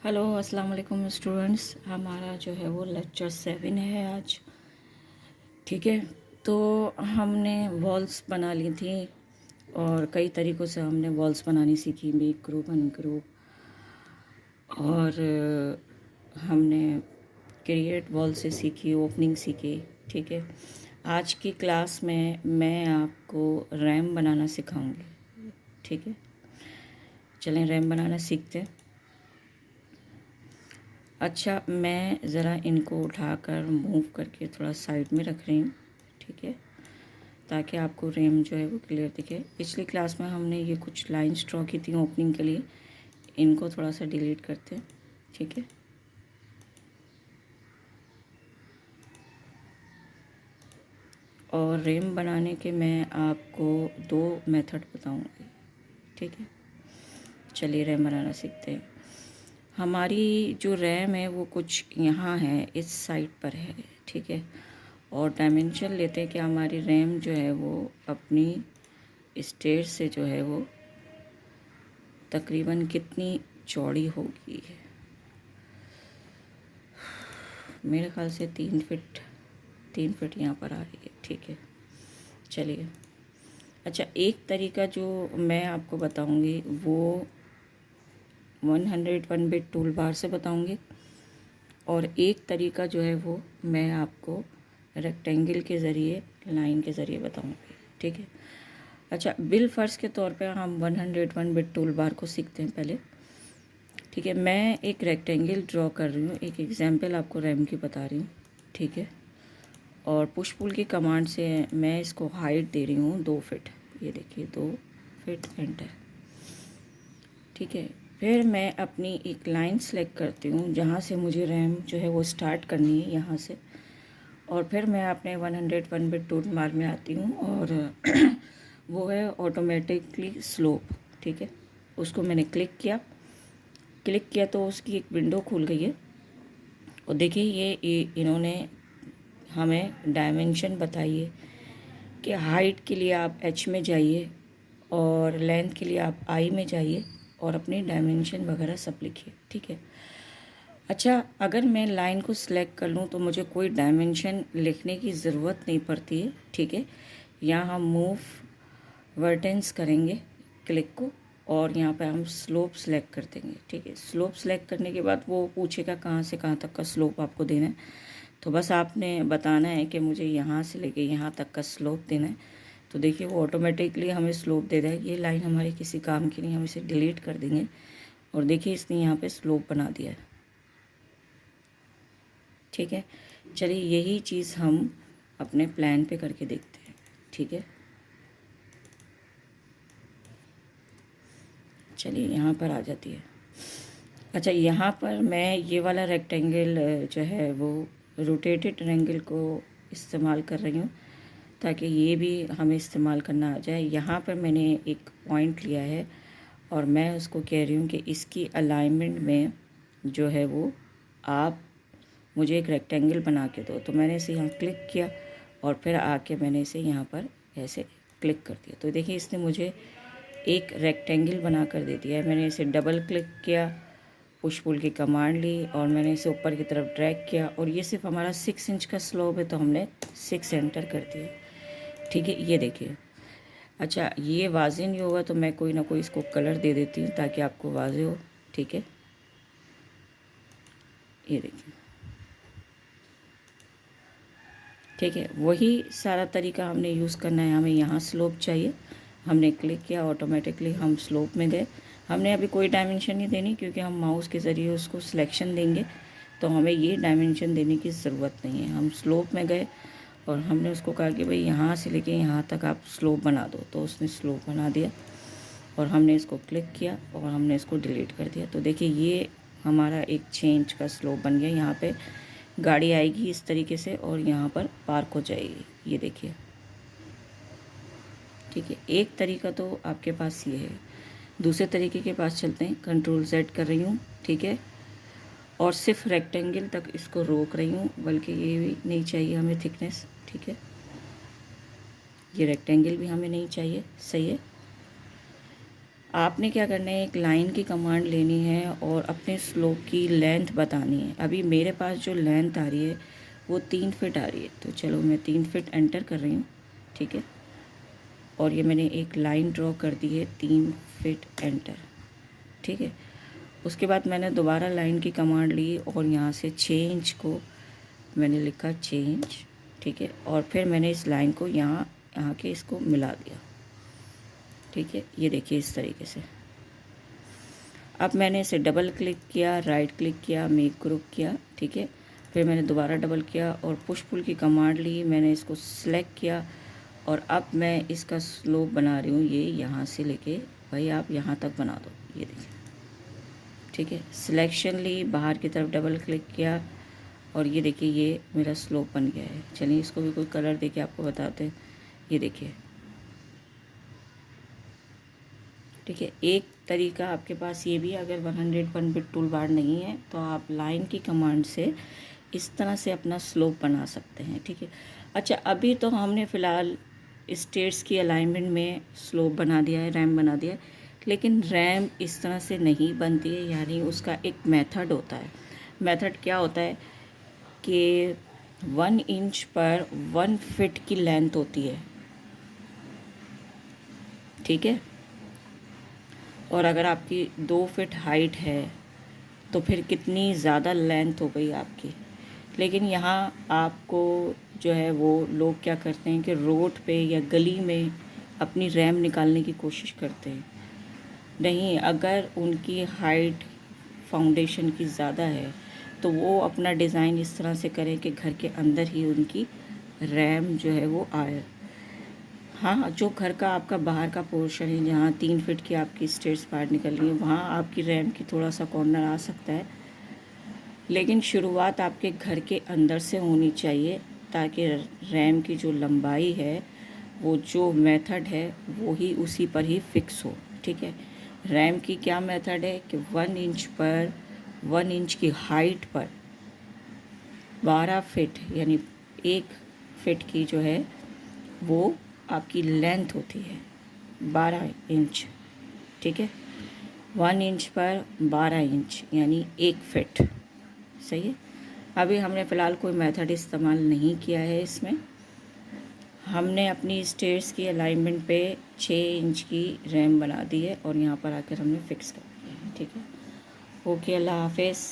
Hello अस्सलाम वालेकुम students. हमारा जो है वो लेक्चर 7 है आज। ठीक है, तो हमने वॉल्स बना ली थी और कई तरीक़ों से हमने वॉल्स बनानी सीखी, मेक ग्रुप, अनग्रुप, और हमने क्रिएट वॉल से सीखी, ओपनिंग सीखी। ठीक है, आज की क्लास में मैं आपको रैम बनाना सिखाऊंगी। ठीक है, चलें रैम बनाना सीखते हैं। अच्छा, मैं ज़रा इनको उठाकर मूव करके थोड़ा साइड में रख रही हूँ। ठीक है, ताकि आपको रैम जो है वो क्लियर दिखे। पिछली क्लास में हमने ये कुछ लाइंस ड्रॉ की थी ओपनिंग के लिए, इनको थोड़ा सा डिलीट करते हैं। ठीक है, और रैम बनाने के मैं आपको 2 मेथड बताऊँगी। ठीक है, चलिए रैम बनाना सीखते हैं। हमारी जो रैम है वो कुछ यहाँ है, इस साइड पर है। ठीक है, और डायमेंशन लेते हैं कि हमारी रैम जो है वो अपनी स्टेज से जो है वो तकरीबन कितनी चौड़ी होगी। मेरे ख्याल से 3 फीट यहाँ पर आ रही है। ठीक है, चलिए। अच्छा, एक तरीका जो मैं आपको बताऊंगी वो 101 बिट टूल बार से बताऊंगी, और एक तरीका जो है वो मैं आपको रेक्टेंगल के ज़रिए, लाइन के ज़रिए बताऊंगी। ठीक है, अच्छा, बिल फ़र्ज़ के तौर पे हम 101 बिट टूल बार को सीखते हैं पहले। ठीक है, मैं एक रेक्टेंगल ड्रॉ कर रही हूँ, एक एग्जांपल आपको रैम की बता रही हूँ। ठीक है, और पुश पुल की कमांड से मैं इसको हाइट दे रही हूँ 2 फीट। ये देखिए 2 फीट, एंटर। ठीक है, फिर मैं अपनी एक लाइन सेलेक्ट करती हूँ जहाँ से मुझे रैम जो है वो स्टार्ट करनी है, यहाँ से। और फिर मैं अपने 101 बिट टूल बार में आती हूँ और वो है ऑटोमेटिकली स्लोप। ठीक है, उसको मैंने क्लिक किया तो उसकी एक विंडो खुल गई है। और देखिए ये इन्होंने हमें डायमेंशन बताई है कि हाइट के लिए आप एच में जाइए और लेंथ के लिए आप आई में जाइए और अपनी डायमेंशन वगैरह सब लिखिए। ठीक है, अच्छा, अगर मैं लाइन को सिलेक्ट कर लूँ तो मुझे कोई डायमेंशन लिखने की ज़रूरत नहीं पड़ती है। ठीक है, यहाँ हम मूव वर्टेंस करेंगे क्लिक को, और यहाँ पे हम स्लोप सेलेक्ट कर देंगे। ठीक है, स्लोप सेलेक्ट करने के बाद वो पूछेगा कहाँ से कहाँ तक का स्लोप आपको देना है। तो बस आपने बताना है कि मुझे यहाँ से लेके यहाँ तक का स्लोप देना है। तो देखिए वो ऑटोमेटिकली हमें स्लोप दे रहा है। ये लाइन हमारी किसी काम की नहीं, हम इसे डिलीट कर देंगे। और देखिए इसने यहाँ पे स्लोप बना दिया है। ठीक है, चलिए यही चीज़ हम अपने प्लान पे करके देखते हैं। ठीक है, चलिए यहाँ पर आ जाती है। अच्छा, यहाँ पर मैं ये वाला रेक्टेंगल जो है वो रोटेटेड रेंगल को इस्तेमाल कर रही हूँ ताकि ये भी हमें इस्तेमाल करना आ जाए। यहाँ पर मैंने एक पॉइंट लिया है और मैं उसको कह रही हूँ कि इसकी अलाइनमेंट में जो है वो आप मुझे एक रेक्टेंगल बना के दो। तो मैंने इसे यहाँ क्लिक किया और फिर आके मैंने इसे यहाँ पर ऐसे क्लिक कर दिया। तो देखिए इसने मुझे एक रेक्टेंगल बना कर दे दिया है। मैंने इसे डबल क्लिक किया, पुश पुल की कमांड ली और मैंने इसे ऊपर की तरफ ड्रैग किया, और ये सिर्फ हमारा 6 इंच का स्लोप है तो हमने 6 एंटर कर दिया। ठीक है, ये देखिए। अच्छा, ये वाज़ेह नहीं होगा तो मैं कोई ना कोई इसको कलर दे देती हूँ ताकि आपको वाज़ेह हो। ठीक है, ये देखिए। ठीक है, वही सारा तरीका हमने यूज़ करना है। हमें यहाँ स्लोप चाहिए, हमने क्लिक किया, ऑटोमेटिकली हम स्लोप में गए। हमने अभी कोई डायमेंशन नहीं देनी क्योंकि हम माउस के ज़रिए उसको सिलेक्शन देंगे, तो हमें ये डायमेंशन देने की ज़रूरत नहीं है। हम स्लोप में गए और हमने उसको कहा कि भाई यहाँ से लेके यहाँ तक आप स्लोप बना दो, तो उसने स्लोप बना दिया और हमने इसको क्लिक किया और हमने इसको डिलीट कर दिया। तो देखिए ये हमारा एक चेंज का स्लोप बन गया। यहाँ पे गाड़ी आएगी इस तरीके से और यहाँ पर पार्क हो जाएगी, ये देखिए। ठीक है, एक तरीका तो आपके पास ये है। दूसरे तरीके के पास चलते हैं। कंट्रोल Z कर रही हूँ। ठीक है, और सिर्फ रेक्टेंगल तक इसको रोक रही हूँ, बल्कि ये भी नहीं चाहिए हमें थिकनेस। ठीक है, ये रेक्टेंगल भी हमें नहीं चाहिए। सही है, आपने क्या करना है, एक लाइन की कमांड लेनी है और अपने स्लोप की लेंथ बतानी है। अभी मेरे पास जो लेंथ आ रही है वो 3 फीट आ रही है, तो चलो मैं 3 फीट एंटर कर रही हूँ, ठीक है। और ये मैंने एक लाइन ड्रॉ कर दी है, 3 फीट एंटर, ठीक है। उसके बाद मैंने दोबारा लाइन की कमांड ली और यहाँ से चेंज को मैंने लिखा चेंज, ठीक है। और फिर मैंने इस लाइन को यहाँ के इसको मिला दिया, ठीक है। ये देखिए इस तरीके से। अब मैंने इसे डबल क्लिक किया, राइट क्लिक किया, मेक ग्रुप किया, ठीक है। फिर मैंने दोबारा डबल किया और पुश पुल की कमांड ली, मैंने इसको सिलेक्ट किया और अब मैं इसका स्लोप बना रही हूँ ये यहाँ से लेके, भाई आप यहाँ तक बना दो, ये देखिए, ठीक है। सिलेक्शन ली, बाहर की तरफ डबल क्लिक किया और ये देखिए ये मेरा स्लोप बन गया है। चलिए इसको भी कोई कलर देके आपको बताते हैं, ये देखिए, ठीक है। एक तरीका आपके पास ये भी, अगर 101 बिट टूल बार नहीं है तो आप लाइन की कमांड से इस तरह से अपना स्लोप बना सकते हैं, ठीक है। अच्छा, अभी तो हमने फ़िलहाल स्टेट्स की अलाइनमेंट में स्लोप बना दिया है, रैम बना दिया है, लेकिन रैम इस तरह से नहीं बनती है, यानी उसका एक मेथड होता है। मेथड क्या होता है कि 1 इंच पर 1 फीट की लेंथ होती है, ठीक है। और अगर आपकी 2 फीट हाइट है तो फिर कितनी ज़्यादा लेंथ हो गई आपकी। लेकिन यहाँ आपको जो है वो लोग क्या करते हैं कि रोड पे या गली में अपनी रैम निकालने की कोशिश करते हैं। नहीं, अगर उनकी हाइट फाउंडेशन की ज़्यादा है तो वो अपना डिज़ाइन इस तरह से करें कि घर के अंदर ही उनकी रैम जो है वो आए। हाँ, जो घर का आपका बाहर का पोर्शन है जहाँ 3 फीट की आपकी स्टेयर्स बाहर निकल रही है, वहाँ आपकी रैम की थोड़ा सा कॉर्नर आ सकता है, लेकिन शुरुआत आपके घर के अंदर से होनी चाहिए ताकि रैम की जो लंबाई है, वो जो मेथड है वो ही उसी पर ही फिक्स हो, ठीक है। रैम की क्या मेथड है कि 1 इंच पर 1 इंच की हाइट पर 12 फीट यानी 1 फीट की जो है वो आपकी लेंथ होती है, 12 इंच, ठीक है। 1 इंच पर 12 इंच यानी 1 फीट, सही है। अभी हमने फ़िलहाल कोई मेथड इस्तेमाल नहीं किया है इसमें, हमने अपनी स्टेयर्स की अलाइनमेंट पे 6 इंच की रैम बना दी है और यहाँ पर आकर हमने फिक्स कर दिया है, ठीक है। ओके, अल्लाह हाफिज़।